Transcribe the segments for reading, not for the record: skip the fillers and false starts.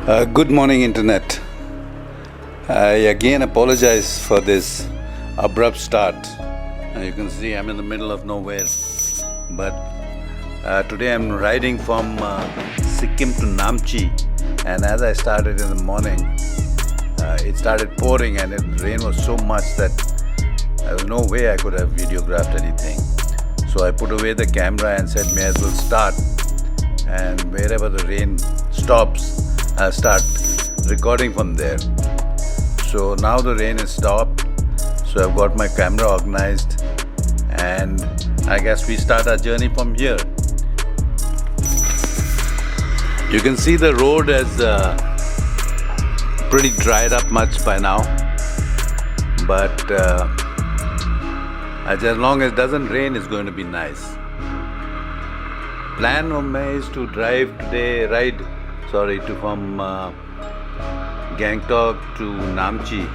Good morning, Internet. I again apologize for this abrupt start. You can see I'm in the middle of nowhere. But today I'm riding from Sikkim to Namchi. And as I started in the morning, it started pouring and the rain was so much that there was no way I could have videographed anything. So I put away the camera and said, may as well start. And wherever the rain stops, I'll start recording from there. So now the rain is stopped. So I've got my camera organized. And I guess we start our journey from here. You can see the road is pretty dried up much by now. But as long as it doesn't rain, it's going to be nice. Plan of mine is to drive today, from Gangtok to Namchi.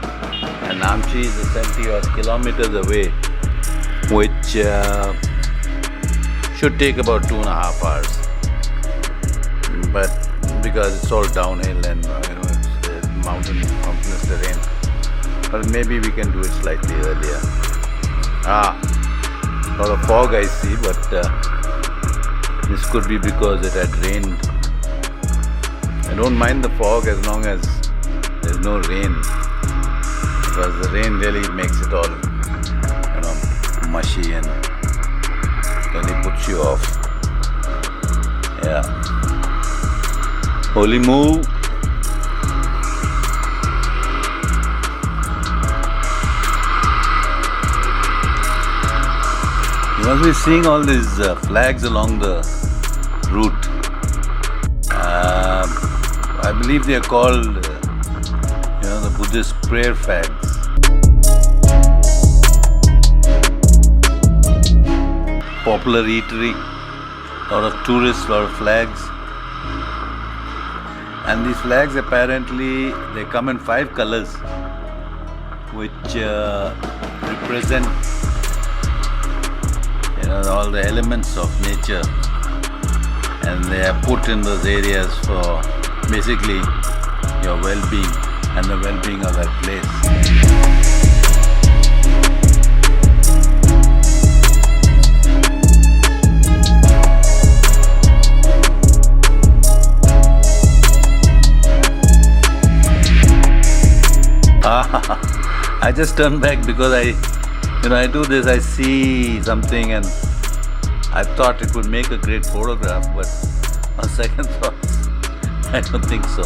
And Namchi is 70 odd kilometers away, which should take about 2.5 hours. But because it's all downhill and it's mountainous terrain, but maybe we can do it slightly earlier. A lot of fog I see, but this could be because it had rained. I don't mind the fog as long as there's no rain, because the rain really makes it all mushy and really puts you off. Yeah. Holy move. You must be seeing all these flags along the route. I believe they are called, the Buddhist prayer flags. Popular eatery, lot of tourists, lot of flags. And these flags apparently, they come in 5 colors, which represent all the elements of nature, and they are put in those areas for basically your well-being and the well-being of that place. I just turned back because I do this, I see something and I thought it would make a great photograph, but on second thoughts, I don't think so.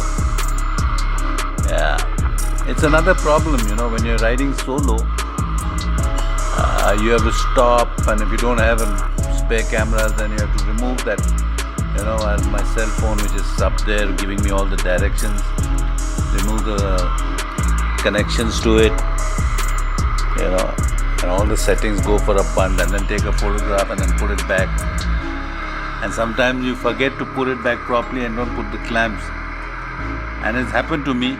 Yeah, it's another problem, when you're riding solo, you have to stop, and if you don't have spare cameras, then you have to remove that, and my cell phone, which is up there giving me all the directions, remove the connections to it, and all the settings go for a punt, and then take a photograph and then put it back. And sometimes you forget to put it back properly and don't put the clamps. And it's happened to me.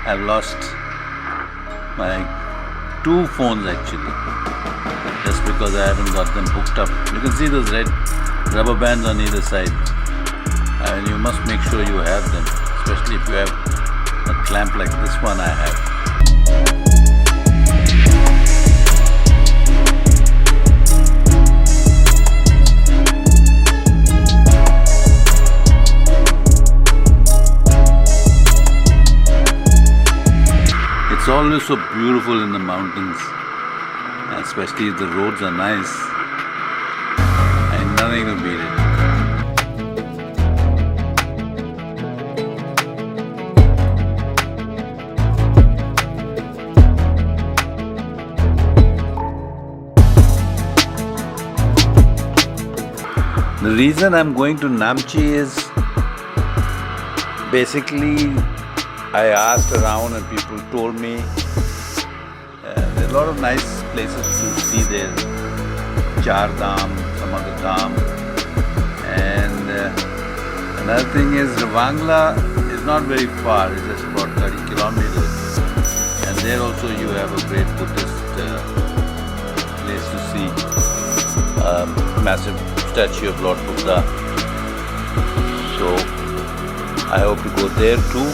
I've lost my 2 phones actually, just because I haven't got them hooked up. You can see those red rubber bands on either side. And you must make sure you have them, especially if you have a clamp like this one I have. It's always so beautiful in the mountains, especially if the roads are nice, and nothing to beat it. The reason I'm going to Namchi is basically I asked around and people told me there are a lot of nice places to see there. Char Dham, some other Dham. And another thing is Vangla is not very far, it's just about 30 kilometers. And there also you have a great Buddhist place to see. Massive statue of Lord Buddha. So I hope to go there too.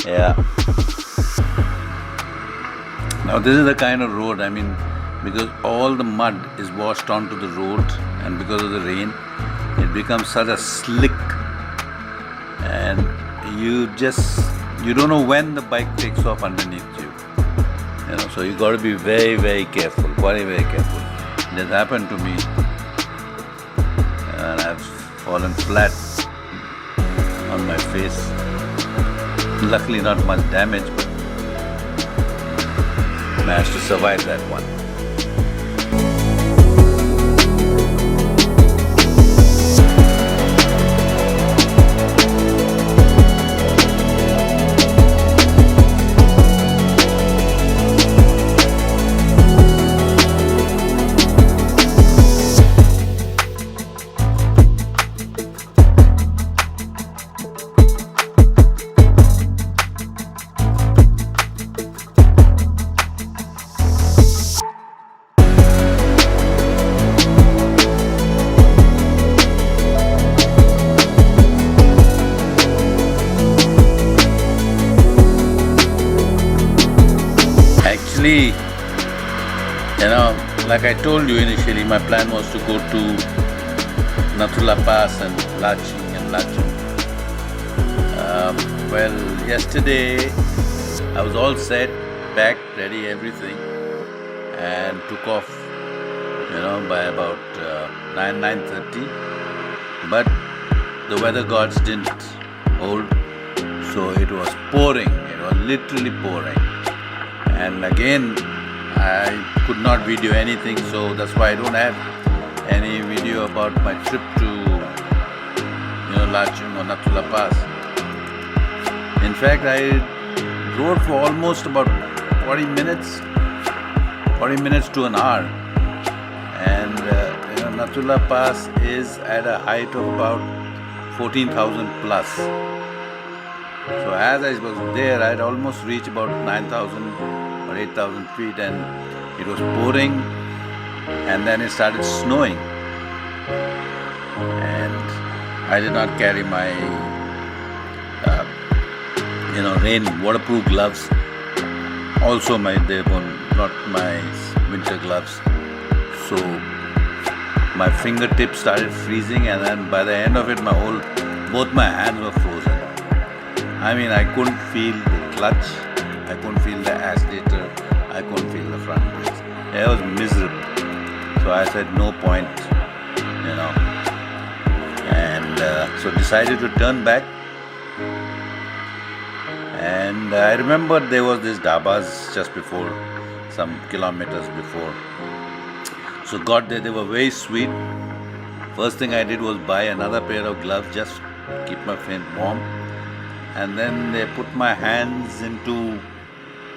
Yeah. Now this is the kind of road, I mean, because all the mud is washed onto the road and because of the rain, it becomes such a slick, and you don't know when the bike takes off underneath you. You know, so you got to be very, very careful, very, very careful. It has happened to me, and I've fallen flat on my face. Luckily, not much damage, but managed to survive that one. Actually, you know, like I told you initially, my plan was to go to Nathula Pass and Lachung. Well, yesterday I was all set, packed, ready, everything, and took off, you know, by about 9:30. But the weather gods didn't hold, so it was pouring. It was literally pouring. And again, I could not video anything, so that's why I don't have any video about my trip to, Lachung or Nathula Pass. In fact, I rode for almost about 40 minutes to an hour. And Nathula Pass is at a height of about 14,000 plus. So as I was there, I had almost reached about 9,000 or 8,000 feet, and it was pouring, and then it started snowing. And I did not carry my, rain waterproof gloves. Also, they were not my winter gloves. So my fingertips started freezing, and then by the end of it, both my hands were frozen. I mean, I couldn't feel the clutch, I couldn't feel the accelerator, I couldn't feel the front brakes. I was miserable. So I said, no point, And so decided to turn back. And I remember there was this dabas just before, some kilometers before. So got there, they were very sweet. First thing I did was buy another pair of gloves, just to keep my feet warm. And then they put my hands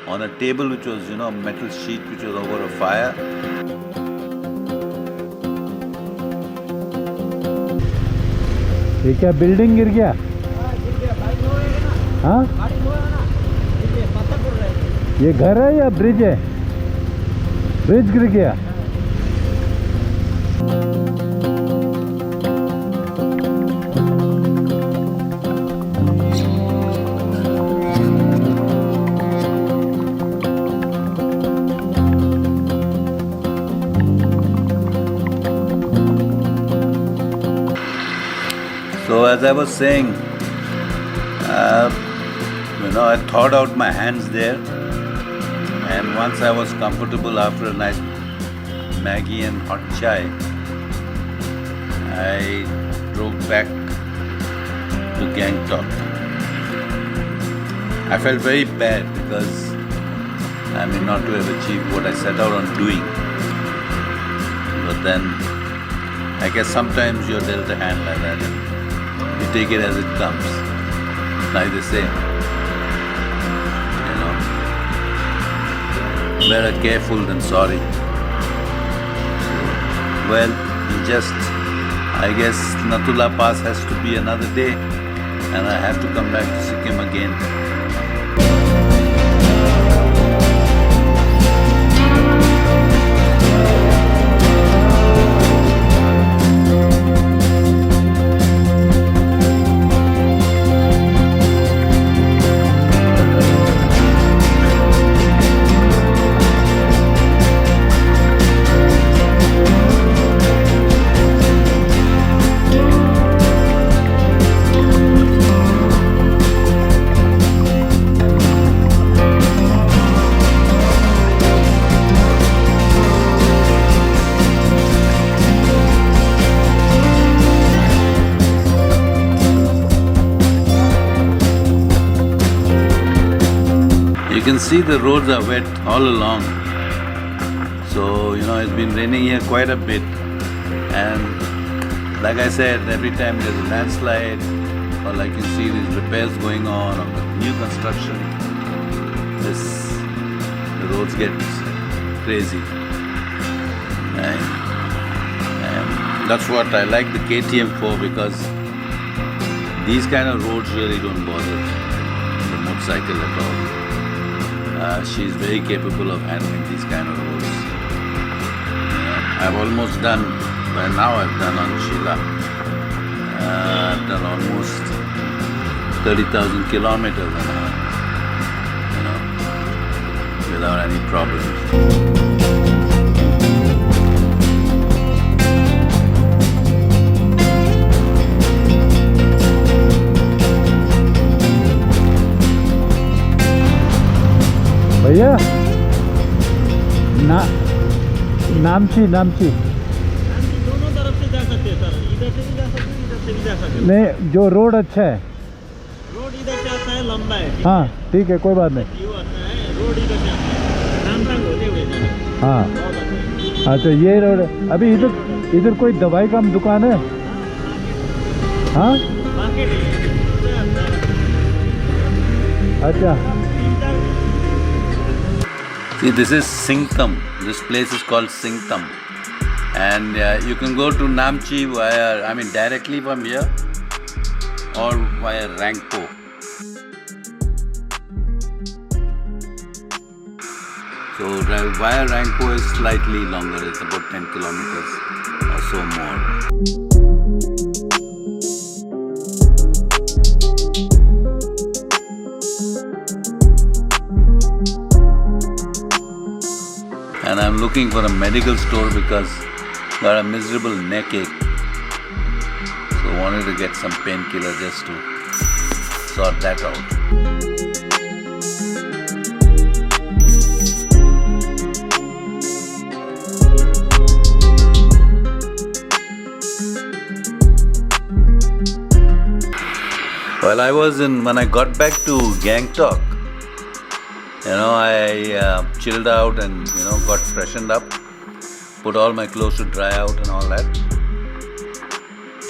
on a table which was, a metal sheet which was over a fire. ये क्या building गिर गया? हाँ? ये घर है या bridge है? ब्रिज गिर गया? So as I was saying, I thawed out my hands there, and once I was comfortable after a nice Maggie and hot chai, I drove back to Gangtok. I felt very bad because I may not to have achieved what I set out on doing. But then I guess sometimes you're dealt a hand like that and you take it as it comes. Like they say, better careful than sorry. Well, I guess Nathula Pass has to be another day, and I have to come back to Sikkim again. You can see the roads are wet all along. So, it's been raining here quite a bit. And like I said, every time there's a landslide, or like you see these repairs going on, or new construction, the roads get crazy. And that's what I like the KTM for, because these kind of roads really don't bother the motorcycle at all. She's very capable of handling these kind of roads. I've almost done, by now I've done on Sheila, I've done almost 30,000 kilometers on her, without any problems. भैया नामची दोनों तरफ से जा सकते हैं sir, इधर से भी जा सकते हैं, इधर से भी जा सकते हैं। नहीं, जो रोड अच्छा है, रोड इधर से आता है, लंबा है। हाँ ठीक है, कोई बात नहीं। व्यू आता है, रोड इधर से आता है, नामसांग होते हुए जाना। हाँ बहुत अच्छा है। अच्छा, ये रोड है। अभी इधर कोई दवाई का दुकान है? हाँ मार्केट है। अच्छा। See, this is Sikkim. This place is called Sikkim. And you can go to Namchi directly from here, or via Rangpo. So via Rangpo is slightly longer. It's about 10 kilometers or so more. And I'm looking for a medical store because got a miserable neck ache. So wanted to get some painkiller just to sort that out. When I got back to Gangtok, I chilled out and, got freshened up, put all my clothes to dry out and all that.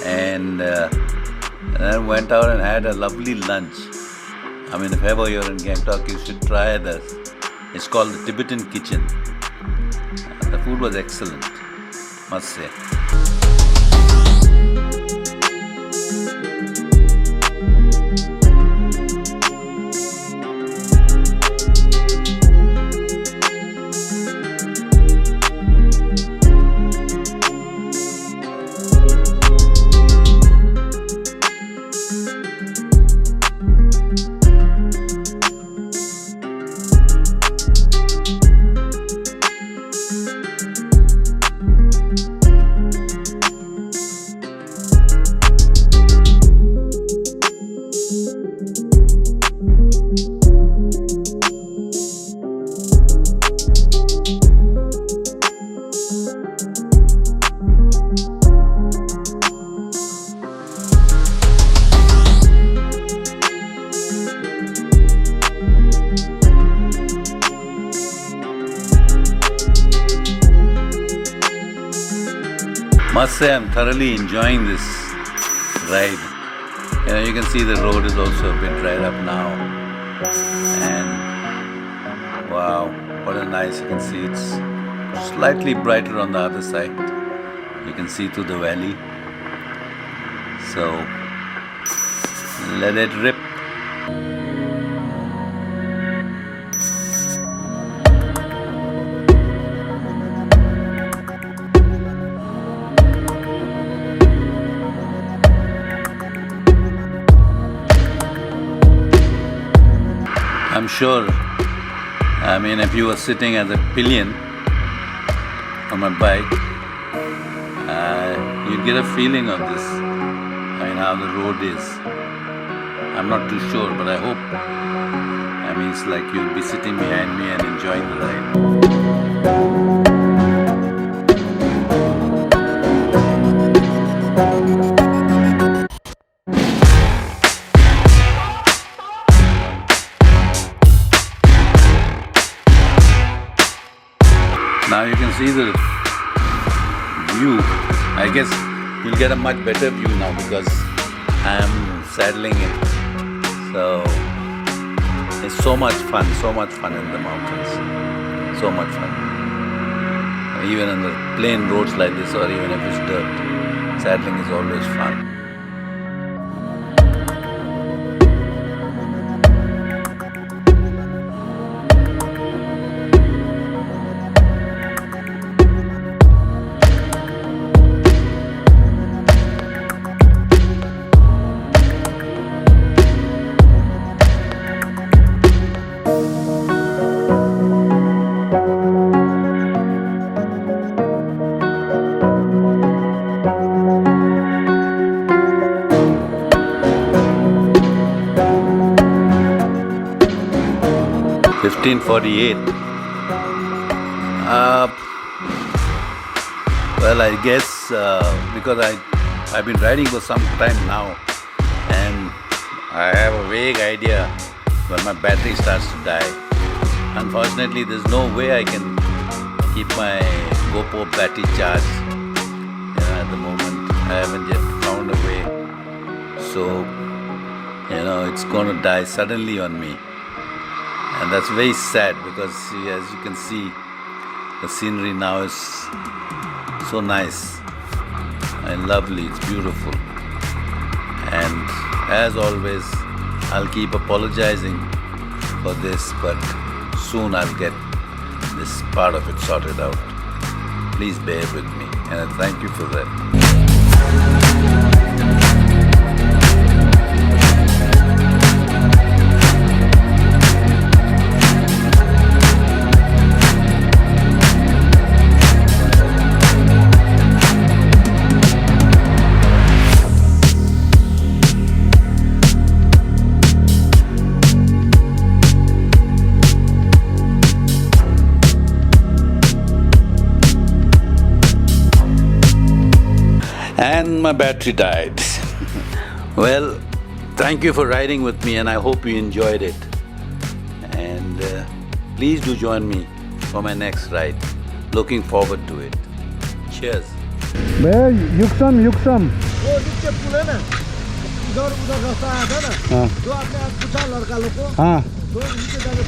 And then went out and had a lovely lunch. If ever you're in Gangtok, you should try this. It's called the Tibetan Kitchen. The food was excellent, must say. Must say I'm thoroughly enjoying this ride. You can see the road is also a bit dried up now. And wow, what a nice, you can see it's slightly brighter on the other side. You can see through the valley. So let it rip. I'm sure, if you were sitting as a pillion on my bike, you'd get a feeling of this, how the road is. I'm not too sure, but I hope. It's like you'll be sitting behind me and enjoying the ride. see the view. I guess you'll get a much better view now because I am saddling it. So it's so much fun in the mountains. So much fun. Even on the plain roads like this, or even if it's dirt, saddling is always fun. $15.48. Well, I guess because I've been riding for some time now, and I have a vague idea when my battery starts to die. Unfortunately, there's no way I can keep my GoPro battery charged. At the moment, I haven't yet found a way. So, it's going to die suddenly on me. And that's very sad because as you can see, the scenery now is so nice and lovely, it's beautiful. And as always, I'll keep apologizing for this, but soon I'll get this part of it sorted out. Please bear with me, and I thank you for that. And my battery died. Well, thank you for riding with me, and I hope you enjoyed it. And please do join me for my next ride. Looking forward to it. Cheers. भैया युक्सम युक्सम वो नीचे पुल है ना, इधर उधर रास्ता आया था ना, हाँ जो आपने आज पूछा लड़का लोग को, हाँ तो नीचे जाके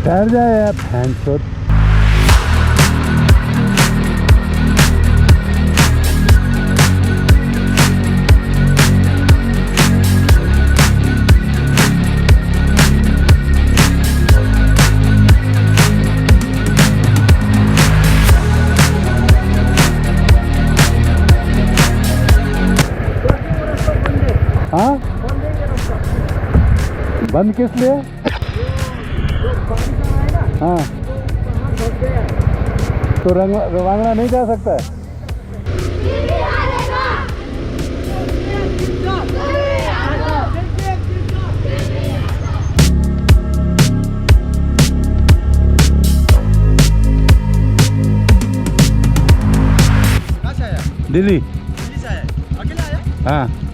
ठहर जाए यार फैन छोड़ हाँ बंद किस लिए हाँ तो रवांगड़ा नहीं जा सकता है दिल्ली अकेले आया? हाँ